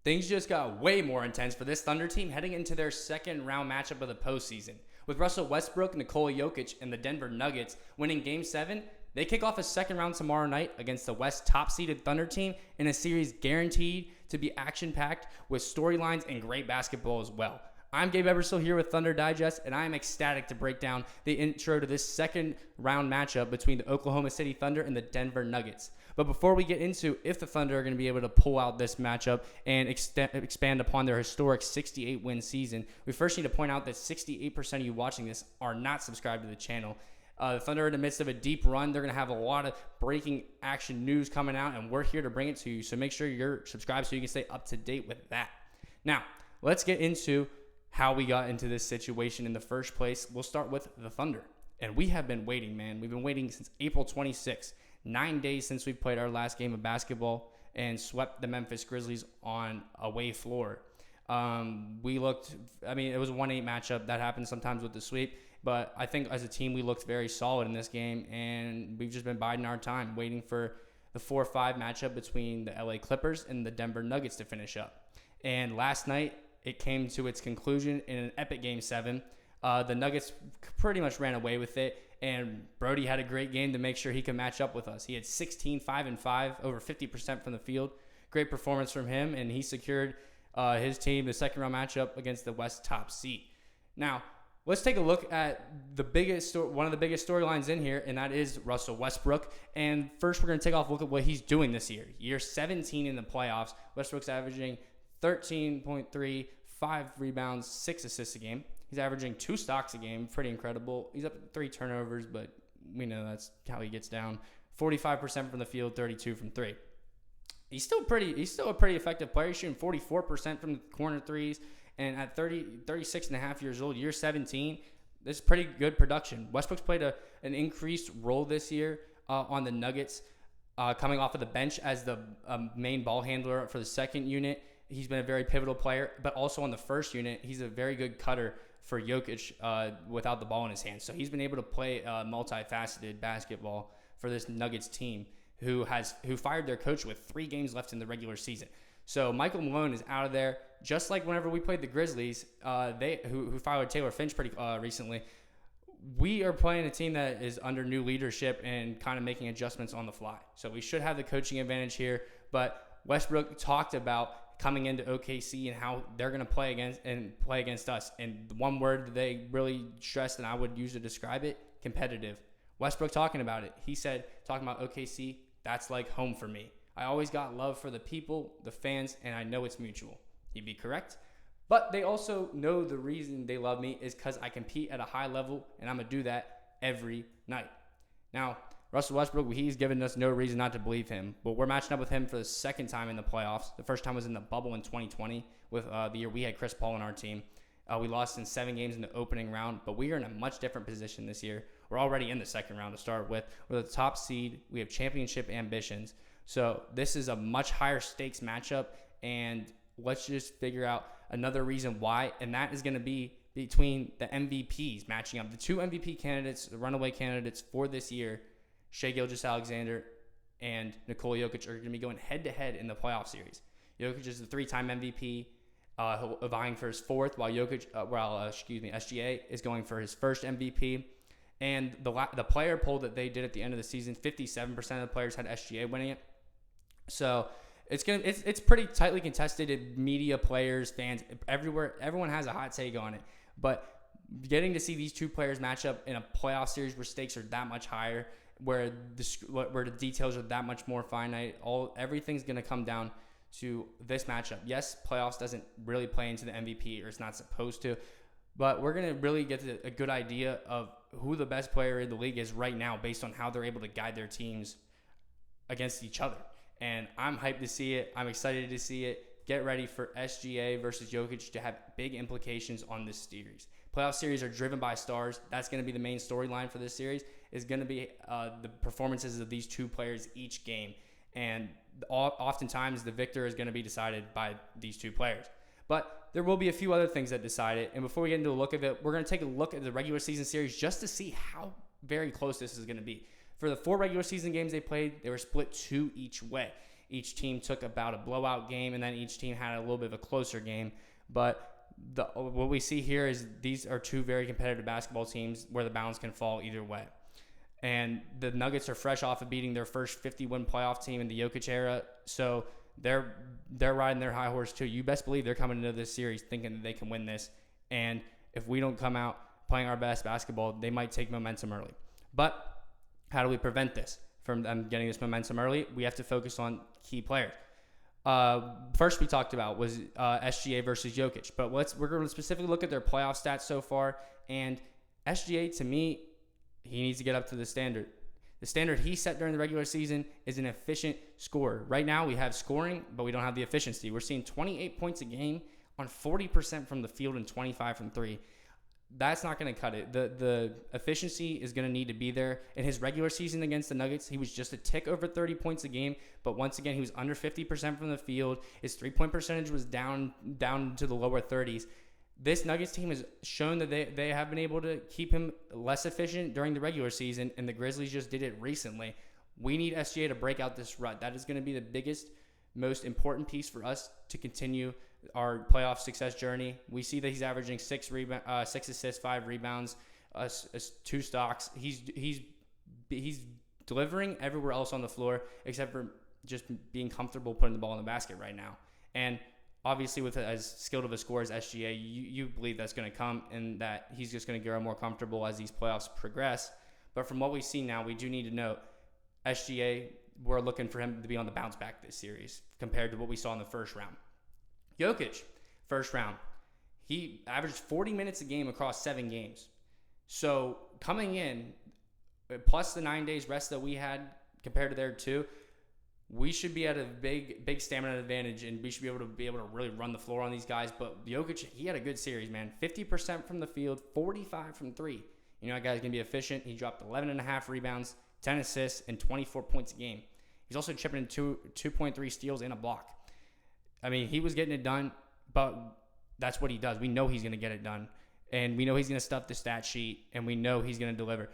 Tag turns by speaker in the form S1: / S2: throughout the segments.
S1: Things just got way more intense for this Thunder team heading into their second round matchup of the postseason. With Russell Westbrook, Nikola Jokic, and the Denver Nuggets winning Game 7, they kick off a second round tomorrow night against the West top-seeded Thunder team in a series guaranteed to be action-packed with storylines and great basketball as well. I'm Gabe Ebersole here with Thunder Digest, and I am ecstatic to break down the intro to this second round matchup between the Oklahoma City Thunder and the Denver Nuggets. But before we get into if the Thunder are going to be able to pull out this matchup and expand upon their historic 68-win season, we first need to point out that 68% of you watching this are not subscribed to the channel. The Thunder are in the midst of a deep run. They're going to have a lot of breaking action news coming out, and we're here to bring it to you. So make sure you're subscribed so you can stay up to date with that. Now, let's get into how we got into this situation in the first place. We'll start with the Thunder. And we have been waiting, man. We've been waiting since April 26th, 9 days since we played our last game of basketball and swept the Memphis Grizzlies on away floor. It was a 1-8 matchup. That happens sometimes with the sweep. But I think as a team, we looked very solid in this game, and we've just been biding our time, waiting for the 4-5 matchup between the LA Clippers and the Denver Nuggets to finish up. And last night, it came to its conclusion in an epic Game 7. The Nuggets pretty much ran away with it, and Brody had a great game to make sure he could match up with us. He had 16, 5, and 5, over 50% from the field. Great performance from him, and he secured his team the second-round matchup against the West top seed. Now, let's take a look at one of the biggest storylines in here, and that is Russell Westbrook. And first, we're going to take off a look at what he's doing this year. Year 17 in the playoffs. Westbrook's averaging 13.3, 5 rebounds, 6 assists a game. He's averaging 2 stocks a game. Pretty incredible. He's up at 3 turnovers, but we know that's how he gets down. 45% from the field, 32 from 3. He's still a pretty effective player. He's shooting 44% from the corner threes. And at 36 and a half years old, year 17, this is pretty good production. Westbrook's played an increased role this year on the Nuggets, coming off of the bench as the main ball handler for the second unit. He's been a very pivotal player, but also on the first unit, he's a very good cutter for Jokic without the ball in his hands. So he's been able to play multifaceted basketball for this Nuggets team who fired their coach with 3 games left in the regular season. So Michael Malone is out of there, just like whenever we played the Grizzlies, who fired Taylor Finch pretty recently. We are playing a team that is under new leadership and kind of making adjustments on the fly. So we should have the coaching advantage here. But Westbrook talked about coming into OKC and how they're going to play against us. And the one word that they really stressed, and I would use to describe it, competitive. Westbrook talking about it. He said, talking about OKC, that's like home for me. I always got love for the people, the fans, and I know it's mutual. He'd be correct. But they also know the reason they love me is because I compete at a high level, and I'm going to do that every night. Now, Russell Westbrook, he's given us no reason not to believe him. But we're matching up with him for the second time in the playoffs. The first time was in the bubble in 2020 with the year we had Chris Paul on our team. We lost in 7 games in the opening round, but we are in a much different position this year. We're already in the second round to start with. We're the top seed. We have championship ambitions. So this is a much higher stakes matchup, and let's just figure out another reason why, and that is going to be between the MVPs matching up. The 2 MVP candidates, the runaway candidates for this year, Shai Gilgeous-Alexander and Nikola Jokic, are going to be going head-to-head in the playoff series. Jokic is the 3-time MVP, vying for his 4th, while SGA is going for his 1st MVP. And the player poll that they did at the end of the season, 57% of the players had SGA winning it. So it's pretty tightly contested. Media, players, fans, everywhere, everyone has a hot take on it. But getting to see these 2 players match up in a playoff series where stakes are that much higher, where the details are that much more finite, everything's going to come down to this matchup. Yes, playoffs doesn't really play into the MVP, or it's not supposed to, but we're going to really get to a good idea of who the best player in the league is right now based on how they're able to guide their teams against each other. And I'm hyped to see it. I'm excited to see it. Get ready for SGA versus Jokic to have big implications on this series. Playoff series are driven by stars. That's going to be the main storyline for this series, is going to be the performances of these 2 players each game. And oftentimes the victor is going to be decided by these 2 players. But there will be a few other things that decide it. And before we get into a look of it, we're going to take a look at the regular season series just to see how very close this is going to be. For the 4 regular season games they played, they were split 2 each way. Each team took about a blowout game, and then each team had a little bit of a closer game. But what we see here is these are two very competitive basketball teams where the balance can fall either way. And the Nuggets are fresh off of beating their first 50-win playoff team in the Jokic era, so they're riding their high horse too. You best believe they're coming into this series thinking that they can win this. And if we don't come out playing our best basketball, they might take momentum early. But how do we prevent this from them getting this momentum early? We have to focus on key players. First we talked about was SGA versus Jokic, but we're going to specifically look at their playoff stats so far. And SGA, to me, he needs to get up to the standard. The standard he set during the regular season is an efficient scorer. Right now we have scoring, but we don't have the efficiency. We're seeing 28 points a game on 40% from the field and 25 from three. That's not going to cut it. The efficiency is going to need to be there. In his regular season against the Nuggets, he was just a tick over 30 points a game, but once again, he was under 50% from the field. His three-point percentage was down to the lower 30s. This Nuggets team has shown that they have been able to keep him less efficient during the regular season, and the Grizzlies just did it recently. We need SGA to break out this rut. That is going to be the biggest, most important piece for us to continue our playoff success journey. We see that he's averaging 6 assists, 5 rebounds, 2 stocks. He's delivering everywhere else on the floor except for just being comfortable putting the ball in the basket right now. And obviously, with as skilled of a scorer as SGA, you believe that's going to come and that he's just going to grow more comfortable as these playoffs progress. But from what we see now, we do need to note SGA, we're looking for him to be on the bounce back this series compared to what we saw in the first round. Jokic, first round, he averaged 40 minutes a game across 7 games. So coming in, plus the 9 days rest that we had compared to their 2, we should be at a big stamina advantage, and we should be able to really run the floor on these guys. But Jokic, he had a good series, man. 50% from the field, 45 from 3. You know, that guy's going to be efficient. He dropped 11.5 rebounds, 10 assists, and 24 points a game. He's also chipping in 2.3 steals and a block. I mean, he was getting it done, but that's what he does. We know he's going to get it done, and we know he's going to stuff the stat sheet, and we know he's going to deliver.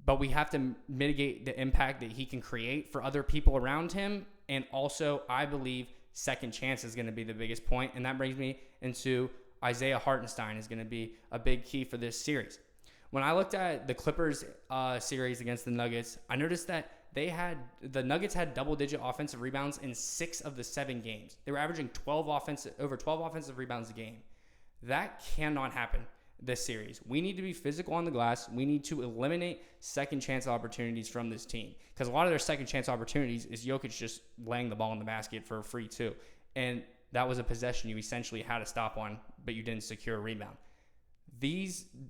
S1: But we have to mitigate the impact that he can create for other people around him, and also, I believe, second chance is going to be the biggest point, and that brings me into Isaiah Hartenstein is going to be a big key for this series. When I looked at the Clippers series against the Nuggets, I noticed that the Nuggets had double-digit offensive rebounds in 6 of the 7 games. They were averaging over 12 offensive rebounds a game. That cannot happen this series. We need to be physical on the glass. We need to eliminate second-chance opportunities from this team, because a lot of their second-chance opportunities is Jokic just laying the ball in the basket for free too, and that was a possession you essentially had to stop on, but you didn't secure a rebound.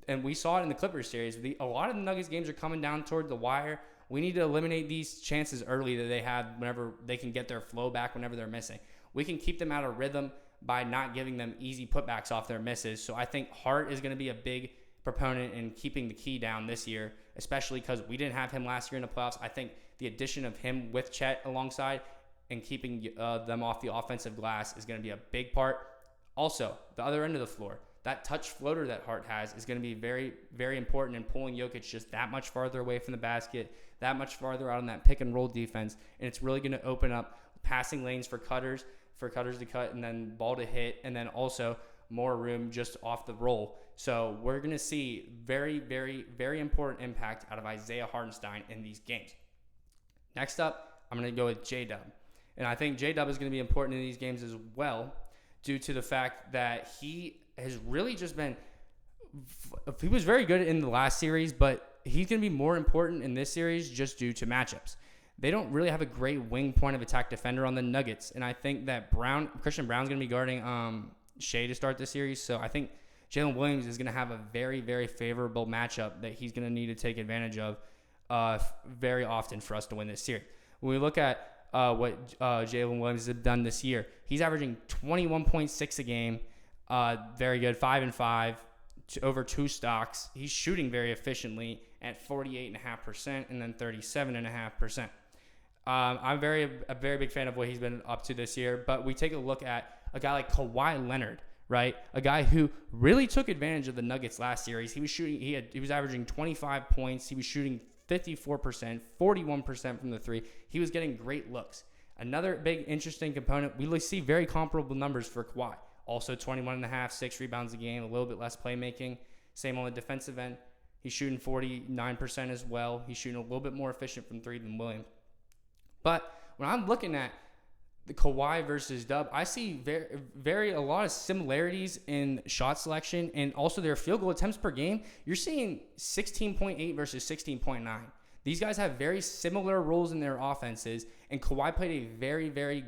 S1: And we saw it in the Clippers series. A lot of the Nuggets games are coming down toward the wire. We need to eliminate these chances early that they have whenever they can get their flow back whenever they're missing. We can keep them out of rhythm by not giving them easy putbacks off their misses. So I think Hart is going to be a big proponent in keeping the key down this year, especially because we didn't have him last year in the playoffs. I think the addition of him with Chet alongside and keeping them off the offensive glass is going to be a big part. Also, the other end of the floor, that touch floater that Hart has is going to be very, very important in pulling Jokic just that much farther away from the basket, that much farther out on that pick and roll defense, and it's really going to open up passing lanes for cutters to cut, and then ball to hit, and then also more room just off the roll. So we're going to see very, very, very important impact out of Isaiah Hartenstein in these games. Next up, I'm going to go with JDub. And I think JDub is going to be important in these games as well, due to the fact that he has really just been – he was very good in the last series, but he's going to be more important in this series just due to matchups. They don't really have a great wing point of attack defender on the Nuggets, and I think that Christian Brown's going to be guarding Shai to start the series, so I think Jalen Williams is going to have a very, very favorable matchup that he's going to need to take advantage of very often for us to win this series. When we look at what Jalen Williams has done this year, he's averaging 21.6 a game, very good, 5-5, over 2 stocks. He's shooting very efficiently at 48.5% and then 37.5%. I'm a very big fan of what he's been up to this year, but we take a look at a guy like Kawhi Leonard, right? A guy who really took advantage of the Nuggets last series. He was averaging 25 points. He was shooting 54%, 41% from the 3. He was getting great looks. Another big interesting component, we see very comparable numbers for Kawhi. Also 21.5, 6 rebounds a game, a little bit less playmaking. Same on the defensive end. He's shooting 49% as well. He's shooting a little bit more efficient from three than Williams. But when I'm looking at the Kawhi versus Dub, I see a lot of similarities in shot selection and also their field goal attempts per game. You're seeing 16.8 versus 16.9. These guys have very similar roles in their offenses, and Kawhi played a very, very,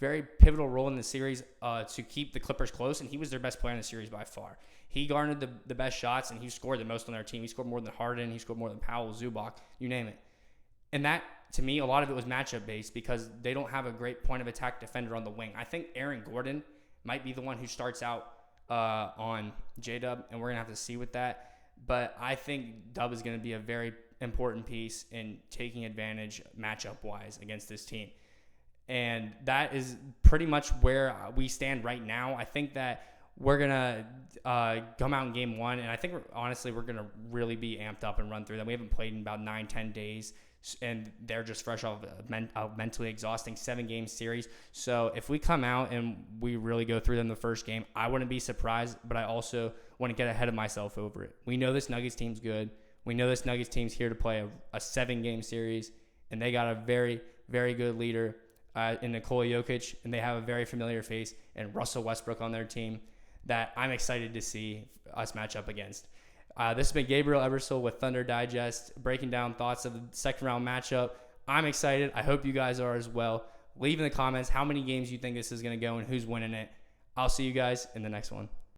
S1: very pivotal role in the series to keep the Clippers close, and he was their best player in the series by far. He garnered the best shots, and he scored the most on their team. He scored more than Harden. He scored more than Powell, Zubac, you name it. And that, to me, a lot of it was matchup-based because they don't have a great point-of-attack defender on the wing. I think Aaron Gordon might be the one who starts out on JDub, and we're going to have to see with that. But I think Dub is going to be a very important piece in taking advantage matchup-wise against this team. And that is pretty much where we stand right now. I think that we're going to come out in game one, and I think, honestly, we're going to really be amped up and run through them. We haven't played in about 9-10 days, and they're just fresh off a mentally exhausting 7-game series. So if we come out and we really go through them the first game, I wouldn't be surprised, but I also want to get ahead of myself over it. We know this Nuggets team's good. We know this Nuggets team's here to play a 7-game series, and they got a very, very good leader in Nikola Jokic, and they have a very familiar face in Russell Westbrook on their team that I'm excited to see us match up against. This has been Gabriel Ebersole with Thunder Digest, breaking down thoughts of the second-round matchup. I'm excited. I hope you guys are as well. Leave in the comments how many games you think this is going to go and who's winning it. I'll see you guys in the next one.